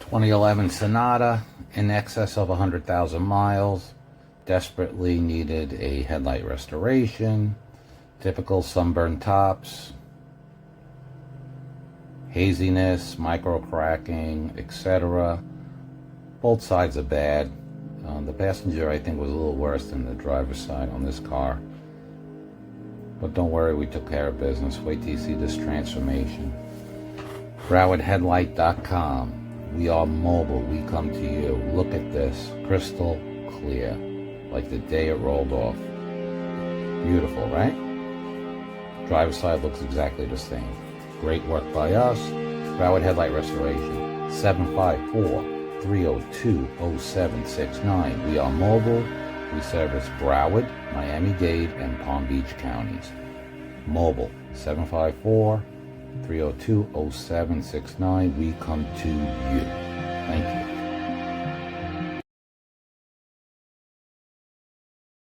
2011 Sonata, in excess of 100,000 miles. Desperately needed a headlight restoration. Typical sunburned tops, haziness, micro cracking, etc. Both sides are bad. The passenger, I think, was a little worse than the driver's side on this car. But don't worry, we took care of business. Wait till you see this transformation. BrowardHeadlight.com. We are mobile. We come to you. Look at this. Crystal clear. Like the day it rolled off. Beautiful, right? Driver's side looks exactly the same. Great work by us. Broward Headlight Restoration. 754-302-0769. We are mobile. We service Broward, Miami-Dade, and Palm Beach counties. Mobile. 754-302-0769. We come to you.